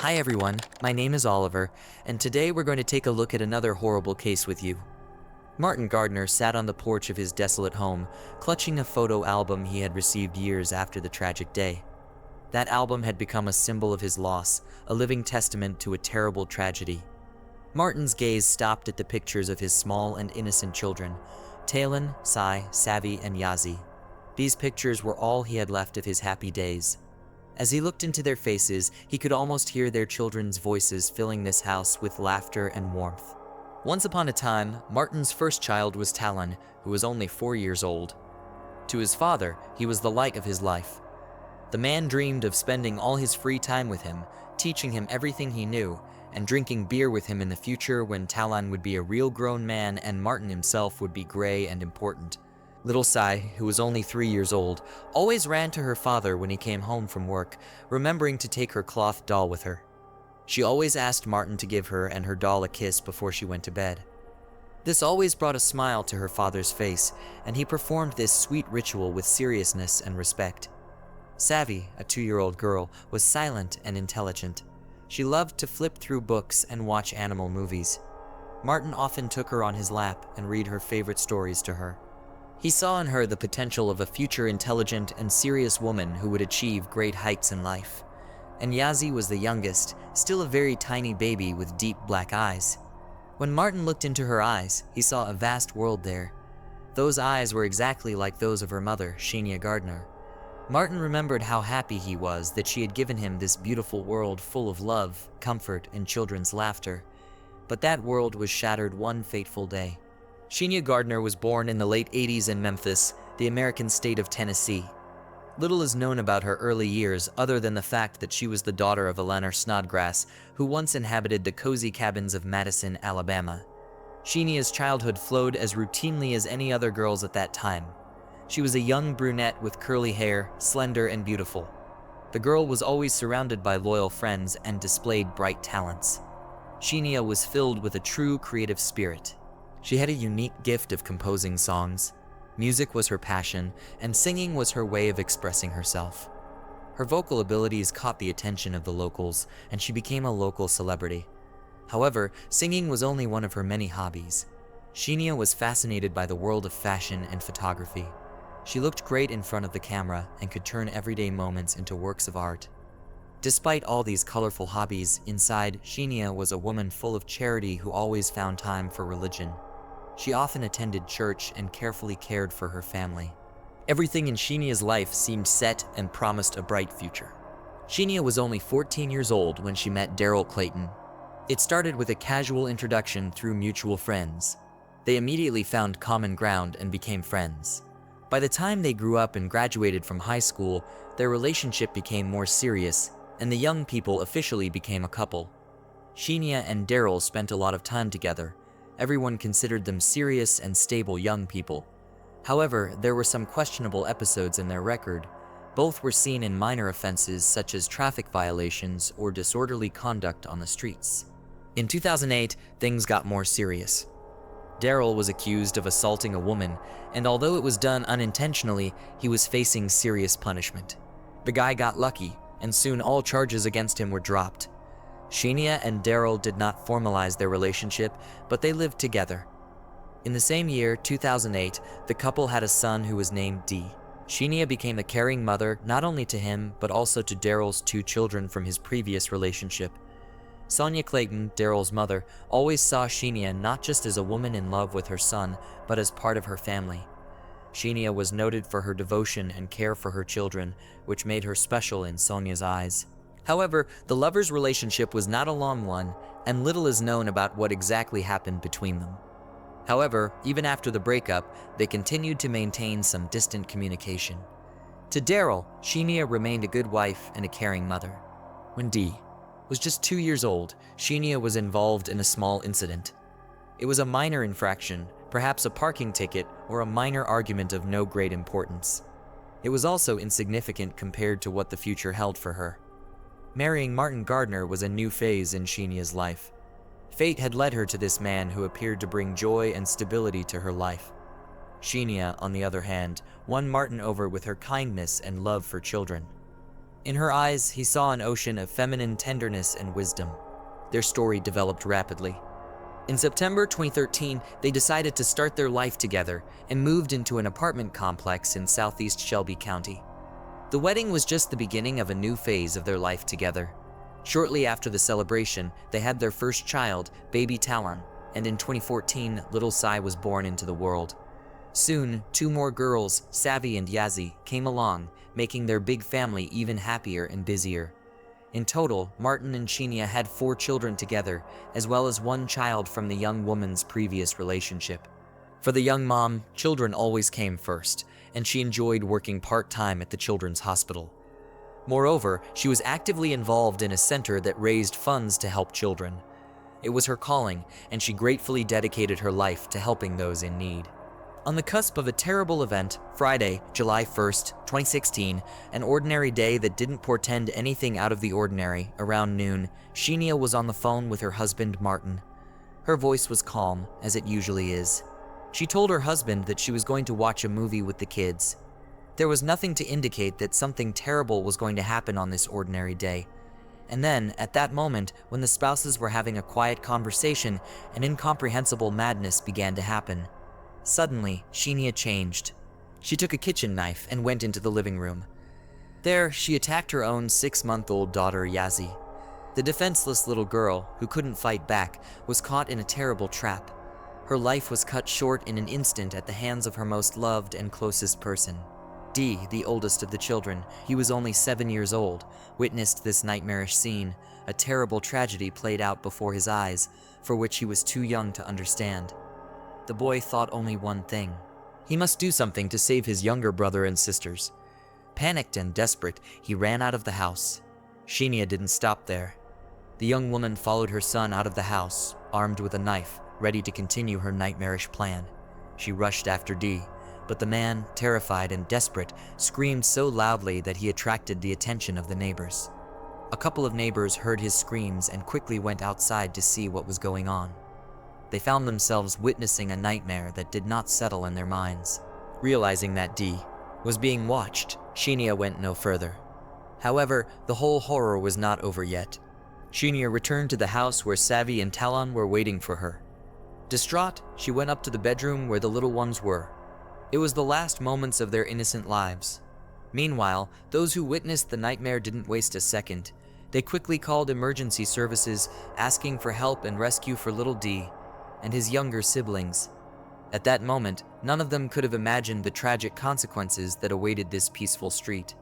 Hi everyone, my name is Oliver, and today we're going to take a look at another horrible case with you. Martin Gardner sat on the porch of his desolate home, clutching a photo album he had received years after the tragic day. That album had become a symbol of his loss, a living testament to a terrible tragedy. Martin's gaze stopped at the pictures of his small and innocent children, Talon, Sai, Savvy, and Yazi. These pictures were all he had left of his happy days. As he looked into their faces, he could almost hear their children's voices filling this house with laughter and warmth. Once upon a time, Martin's first child was Talon, who was only 4 years old. To his father, he was the light of his life. The man dreamed of spending all his free time with him, teaching him everything he knew, and drinking beer with him in the future when Talon would be a real grown man and Martin himself would be gray and important. Little Sai, who was only 3 years old, always ran to her father when he came home from work, remembering to take her cloth doll with her. She always asked Martin to give her and her doll a kiss before she went to bed. This always brought a smile to her father's face, and he performed this sweet ritual with seriousness and respect. Savvy, a 2-year-old girl, was silent and intelligent. She loved to flip through books and watch animal movies. Martin often took her on his lap and read her favorite stories to her. He saw in her the potential of a future intelligent and serious woman who would achieve great heights in life. And Yazi was the youngest, still a very tiny baby with deep black eyes. When Martin looked into her eyes, he saw a vast world there. Those eyes were exactly like those of her mother, Shaninia Gardner. Martin remembered how happy he was that she had given him this beautiful world full of love, comfort, and children's laughter. But that world was shattered one fateful day. Shaninia Gardner was born in the late 80s in Memphis, the American state of Tennessee. Little is known about her early years other than the fact that she was the daughter of Eleanor Snodgrass, who once inhabited the cozy cabins of Madison, Alabama. Shania's childhood flowed as routinely as any other girl's at that time. She was a young brunette with curly hair, slender and beautiful. The girl was always surrounded by loyal friends and displayed bright talents. Shania was filled with a true creative spirit. She had a unique gift of composing songs. Music was her passion, and singing was her way of expressing herself. Her vocal abilities caught the attention of the locals, and she became a local celebrity. However, singing was only one of her many hobbies. Shania was fascinated by the world of fashion and photography. She looked great in front of the camera and could turn everyday moments into works of art. Despite all these colorful hobbies, inside, Shania was a woman full of charity who always found time for religion. She often attended church and carefully cared for her family. Everything in Shania's life seemed set and promised a bright future. Shania was only 14 years old when she met Daryl Clayton. It started with a casual introduction through mutual friends. They immediately found common ground and became friends. By the time they grew up and graduated from high school, their relationship became more serious, and the young people officially became a couple. Shania and Daryl spent a lot of time together. Everyone considered them serious and stable young people. However, there were some questionable episodes in their record. Both were seen in minor offenses such as traffic violations or disorderly conduct on the streets. In 2008, things got more serious. Daryl was accused of assaulting a woman, and although it was done unintentionally, he was facing serious punishment. The guy got lucky, and soon all charges against him were dropped. Shania and Daryl did not formalize their relationship, but they lived together. In the same year, 2008, the couple had a son who was named D. Shania became a caring mother not only to him, but also to Daryl's 2 children from his previous relationship. Sonia Clayton, Daryl's mother, always saw Shania not just as a woman in love with her son, but as part of her family. Shania was noted for her devotion and care for her children, which made her special in Sonia's eyes. However, the lovers' relationship was not a long one, and little is known about what exactly happened between them. However, even after the breakup, they continued to maintain some distant communication. To Daryl, Shania remained a good wife and a caring mother. When D was just 2 years old, Shania was involved in a small incident. It was a minor infraction, perhaps a parking ticket or a minor argument of no great importance. It was also insignificant compared to what the future held for her. Marrying Martin Gardner was a new phase in Shania's life. Fate had led her to this man who appeared to bring joy and stability to her life. Shania, on the other hand, won Martin over with her kindness and love for children. In her eyes, he saw an ocean of feminine tenderness and wisdom. Their story developed rapidly. In September 2013, they decided to start their life together and moved into an apartment complex in southeast Shelby County. The wedding was just the beginning of a new phase of their life together. Shortly after the celebration, they had their first child, baby Talon, and in 2014, little Sai was born into the world. Soon, two more girls, Savvy and Yazzie, came along, making their big family even happier and busier. In total, Martin and Shaninia had 4 children together, as well as 1 child from the young woman's previous relationship. For the young mom, children always came first, and she enjoyed working part-time at the children's hospital. Moreover, she was actively involved in a center that raised funds to help children. It was her calling, and she gratefully dedicated her life to helping those in need. On the cusp of a terrible event, Friday, July 1st, 2016, an ordinary day that didn't portend anything out of the ordinary, around noon, Shaninia was on the phone with her husband, Martin. Her voice was calm, as it usually is. She told her husband that she was going to watch a movie with the kids. There was nothing to indicate that something terrible was going to happen on this ordinary day. And then, at that moment, when the spouses were having a quiet conversation, an incomprehensible madness began to happen. Suddenly, Shaninia changed. She took a kitchen knife and went into the living room. There, she attacked her own 6-month-old daughter, Yazzie. The defenseless little girl, who couldn't fight back, was caught in a terrible trap. Her life was cut short in an instant at the hands of her most loved and closest person. Dee, the oldest of the children, he was only 7 years old, witnessed this nightmarish scene, a terrible tragedy played out before his eyes, for which he was too young to understand. The boy thought only one thing. He must do something to save his younger brother and sisters. Panicked and desperate, he ran out of the house. Shaninia didn't stop there. The young woman followed her son out of the house, armed with a knife, ready to continue her nightmarish plan. She rushed after Dee, but the man, terrified and desperate, screamed so loudly that he attracted the attention of the neighbors. A couple of neighbors heard his screams and quickly went outside to see what was going on. They found themselves witnessing a nightmare that did not settle in their minds. Realizing that Dee was being watched, Shaninia went no further. However, the whole horror was not over yet. Shaninia returned to the house where Savvy and Talon were waiting for her. Distraught, she went up to the bedroom where the little ones were. It was the last moments of their innocent lives. Meanwhile, those who witnessed the nightmare didn't waste a second. They quickly called emergency services, asking for help and rescue for little Dee and his younger siblings. At that moment, none of them could have imagined the tragic consequences that awaited this peaceful street.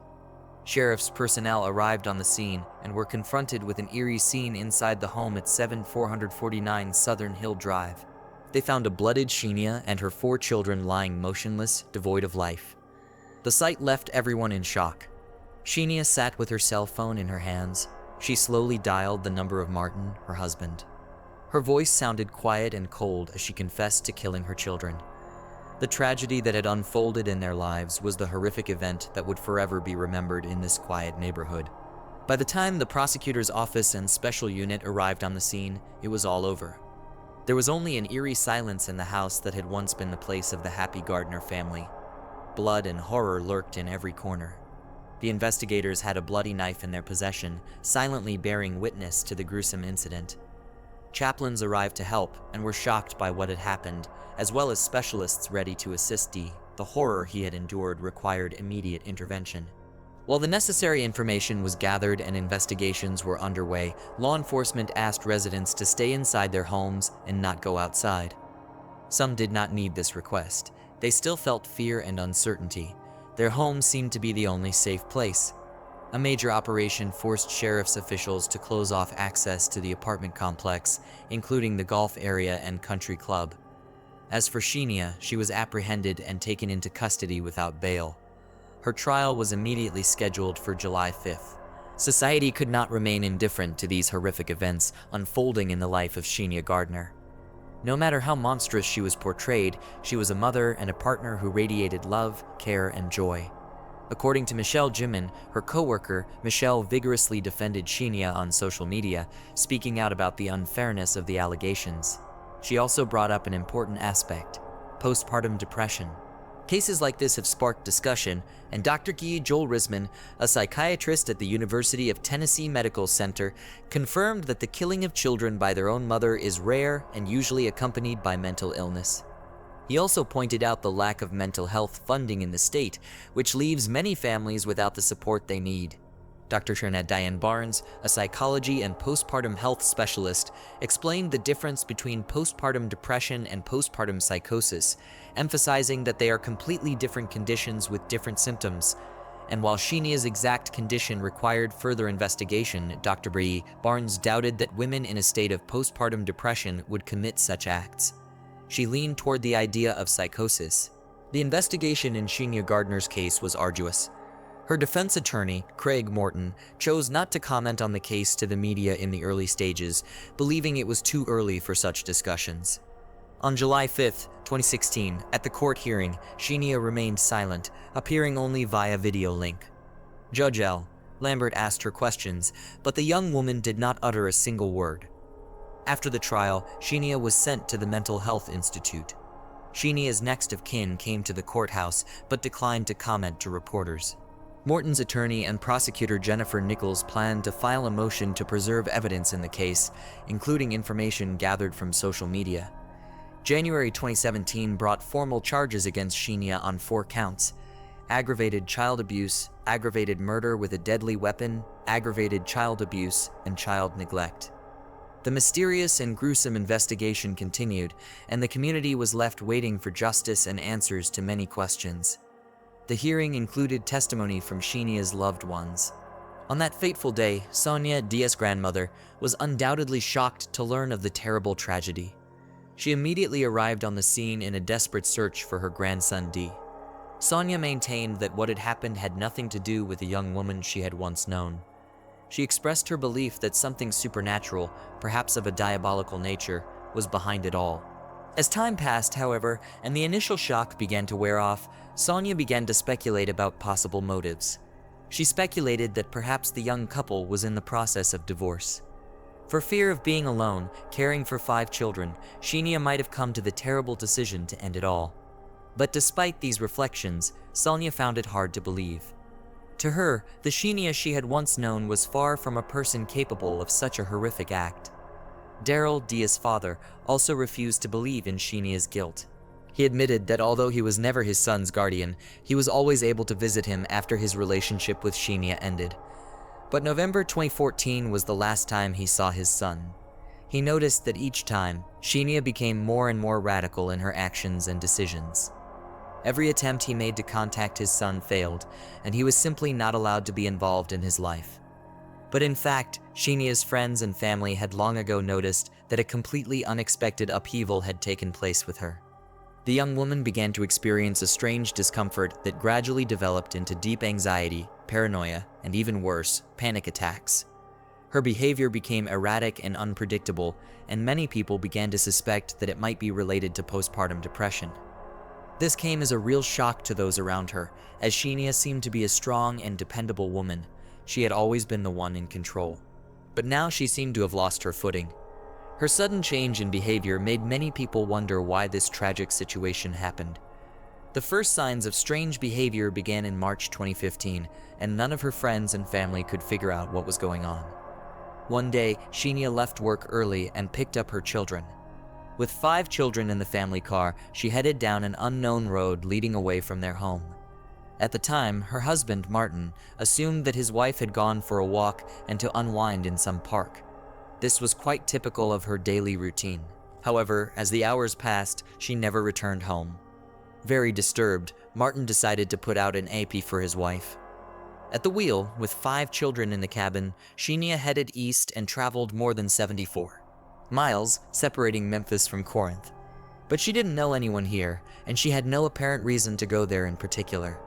Sheriff's personnel arrived on the scene and were confronted with an eerie scene inside the home at 7449 Southern Hill Drive. They found a bloodied Shaninia and her 4 children lying motionless, devoid of life. The sight left everyone in shock. Shaninia sat with her cell phone in her hands. She slowly dialed the number of Martin, her husband. Her voice sounded quiet and cold as she confessed to killing her children. The tragedy that had unfolded in their lives was the horrific event that would forever be remembered in this quiet neighborhood. By the time the prosecutor's office and special unit arrived on the scene, it was all over. There was only an eerie silence in the house that had once been the place of the happy Gardner family. Blood and horror lurked in every corner. The investigators had a bloody knife in their possession, silently bearing witness to the gruesome incident. Chaplains arrived to help and were shocked by what had happened, as well as specialists ready to assist Dee. The horror he had endured required immediate intervention. While the necessary information was gathered and investigations were underway, law enforcement asked residents to stay inside their homes and not go outside. Some did not need this request. They still felt fear and uncertainty. Their homes seemed to be the only safe place. A major operation forced sheriff's officials to close off access to the apartment complex, including the golf area and country club. As for Shaninia, she was apprehended and taken into custody without bail. Her trial was immediately scheduled for July 5th. Society could not remain indifferent to these horrific events unfolding in the life of Shaninia Gardner. No matter how monstrous she was portrayed, she was a mother and a partner who radiated love, care, and joy. According to Michelle Jimin, her co-worker, Michelle vigorously defended Shaninia on social media, speaking out about the unfairness of the allegations. She also brought up an important aspect: postpartum depression. Cases like this have sparked discussion, and Dr. Guy Joel Risman, a psychiatrist at the University of Tennessee Medical Center, confirmed that the killing of children by their own mother is rare and usually accompanied by mental illness. He also pointed out the lack of mental health funding in the state, which leaves many families without the support they need. Dr. Shaninia Barnes, a psychology and postpartum health specialist, explained the difference between postpartum depression and postpartum psychosis, emphasizing that they are completely different conditions with different symptoms. And while Shaninia's exact condition required further investigation, Dr. Barnes doubted that women in a state of postpartum depression would commit such acts. She leaned toward the idea of psychosis. The investigation in Shaninia Gardner's case was arduous. Her defense attorney, Craig Morton, chose not to comment on the case to the media in the early stages, believing it was too early for such discussions. On July 5, 2016, at the court hearing, Shaninia remained silent, appearing only via video link. Judge L. Lambert asked her questions, but the young woman did not utter a single word. After the trial, Shaninia was sent to the Mental Health Institute. Shania's next of kin came to the courthouse, but declined to comment to reporters. Morton's attorney and prosecutor Jennifer Nichols planned to file a motion to preserve evidence in the case, including information gathered from social media. January 2017 brought formal charges against Shaninia on 4 counts: aggravated child abuse, aggravated murder with a deadly weapon, aggravated child abuse, and child neglect. The mysterious and gruesome investigation continued, and the community was left waiting for justice and answers to many questions. The hearing included testimony from Shania's loved ones. On that fateful day, Sonia, Dia's grandmother, was undoubtedly shocked to learn of the terrible tragedy. She immediately arrived on the scene in a desperate search for her grandson D. Sonia maintained that what had happened had nothing to do with the young woman she had once known. She expressed her belief that something supernatural, perhaps of a diabolical nature, was behind it all. As time passed, however, and the initial shock began to wear off, Sonia began to speculate about possible motives. She speculated that perhaps the young couple was in the process of divorce. For fear of being alone, caring for 5 children, Shaninia might have come to the terrible decision to end it all. But despite these reflections, Sonia found it hard to believe. To her, the Shaninia she had once known was far from a person capable of such a horrific act. Daryl, Dia's father, also refused to believe in Shania's guilt. He admitted that although he was never his son's guardian, he was always able to visit him after his relationship with Shaninia ended. But November 2014 was the last time he saw his son. He noticed that each time, Shaninia became more and more radical in her actions and decisions. Every attempt he made to contact his son failed, and he was simply not allowed to be involved in his life. But in fact, Shania's friends and family had long ago noticed that a completely unexpected upheaval had taken place with her. The young woman began to experience a strange discomfort that gradually developed into deep anxiety, paranoia, and even worse, panic attacks. Her behavior became erratic and unpredictable, and many people began to suspect that it might be related to postpartum depression. This came as a real shock to those around her, as Shaninia seemed to be a strong and dependable woman. She had always been the one in control. But now she seemed to have lost her footing. Her sudden change in behavior made many people wonder why this tragic situation happened. The first signs of strange behavior began in March 2015, and none of her friends and family could figure out what was going on. One day, Shaninia left work early and picked up her children. With 5 children in the family car, she headed down an unknown road leading away from their home. At the time, her husband, Martin, assumed that his wife had gone for a walk and to unwind in some park. This was quite typical of her daily routine. However, as the hours passed, she never returned home. Very disturbed, Martin decided to put out an AP for his wife. At the wheel, with 5 children in the cabin, Shaninia headed east and traveled more than 74 miles, separating Memphis from Corinth. But she didn't know anyone here, and she had no apparent reason to go there in particular.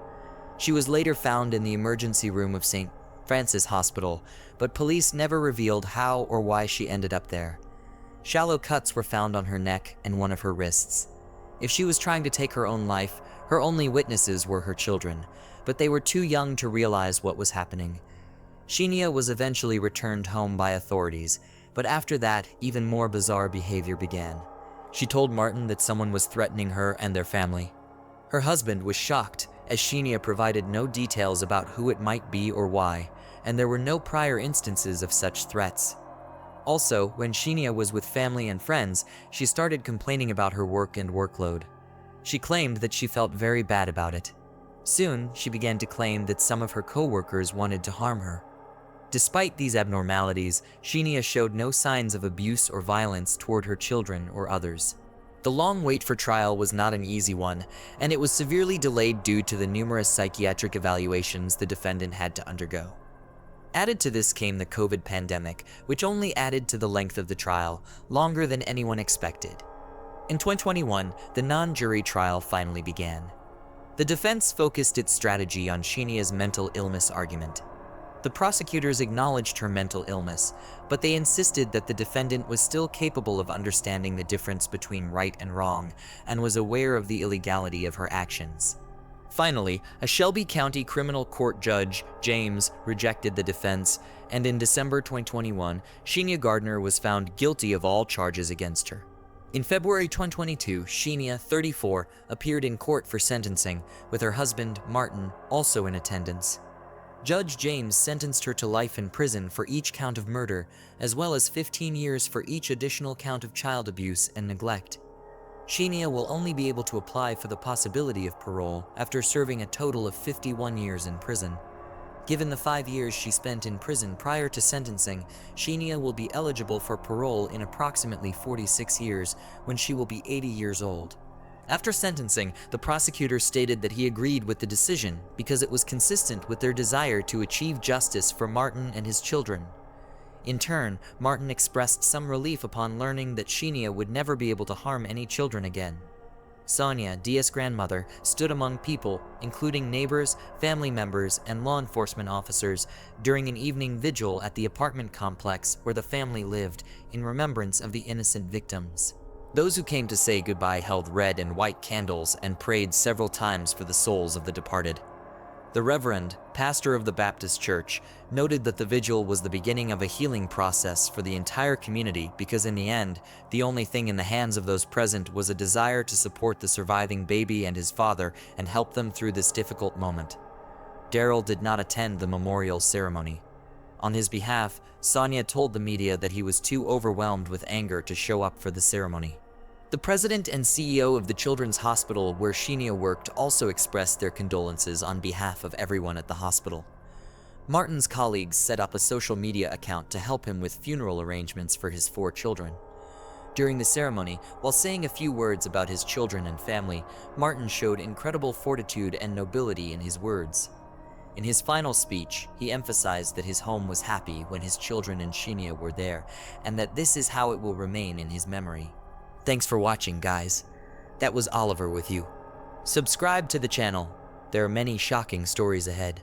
She was later found in the emergency room of St. Francis Hospital, but police never revealed how or why she ended up there. Shallow cuts were found on her neck and one of her wrists. If she was trying to take her own life, her only witnesses were her children, but they were too young to realize what was happening. Shaninia was eventually returned home by authorities, but after that, even more bizarre behavior began. She told Martin that someone was threatening her and their family. Her husband was shocked, as Shaninia provided no details about who it might be or why, and there were no prior instances of such threats. Also, when Shaninia was with family and friends, she started complaining about her work and workload. She claimed that she felt very bad about it. Soon, she began to claim that some of her co-workers wanted to harm her. Despite these abnormalities, Shaninia showed no signs of abuse or violence toward her children or others. The long wait for trial was not an easy one, and it was severely delayed due to the numerous psychiatric evaluations the defendant had to undergo. Added to this came the COVID pandemic, which only added to the length of the trial, longer than anyone expected. In 2021, the non-jury trial finally began. The defense focused its strategy on Shaninia's mental illness argument. The prosecutors acknowledged her mental illness, but they insisted that the defendant was still capable of understanding the difference between right and wrong, and was aware of the illegality of her actions. Finally, a Shelby County Criminal Court judge, James, rejected the defense, and in December 2021, Shaninia Gardner was found guilty of all charges against her. In February 2022, Shaninia, 34, appeared in court for sentencing, with her husband, Martin, also in attendance. Judge James sentenced her to life in prison for each count of murder, as well as 15 years for each additional count of child abuse and neglect. Shaninia will only be able to apply for the possibility of parole after serving a total of 51 years in prison. Given the 5 years she spent in prison prior to sentencing, Shaninia will be eligible for parole in approximately 46 years, when she will be 80 years old. After sentencing, the prosecutor stated that he agreed with the decision because it was consistent with their desire to achieve justice for Martin and his children. In turn, Martin expressed some relief upon learning that Shaninia would never be able to harm any children again. Sonia, Dia's grandmother, stood among people, including neighbors, family members, and law enforcement officers, during an evening vigil at the apartment complex where the family lived, in remembrance of the innocent victims. Those who came to say goodbye held red and white candles and prayed several times for the souls of the departed. The Reverend, pastor of the Baptist Church, noted that the vigil was the beginning of a healing process for the entire community because in the end, the only thing in the hands of those present was a desire to support the surviving baby and his father and help them through this difficult moment. Daryl did not attend the memorial ceremony. On his behalf, Sonia told the media that he was too overwhelmed with anger to show up for the ceremony. The president and CEO of the children's hospital where Shaninia worked also expressed their condolences on behalf of everyone at the hospital. Martin's colleagues set up a social media account to help him with funeral arrangements for his 4 children. During the ceremony, while saying a few words about his children and family, Martin showed incredible fortitude and nobility in his words. In his final speech, he emphasized that his home was happy when his children and Shaninia were there, and that this is how it will remain in his memory. Thanks for watching, guys. That was Oliver with you. Subscribe to the channel. There are many shocking stories ahead.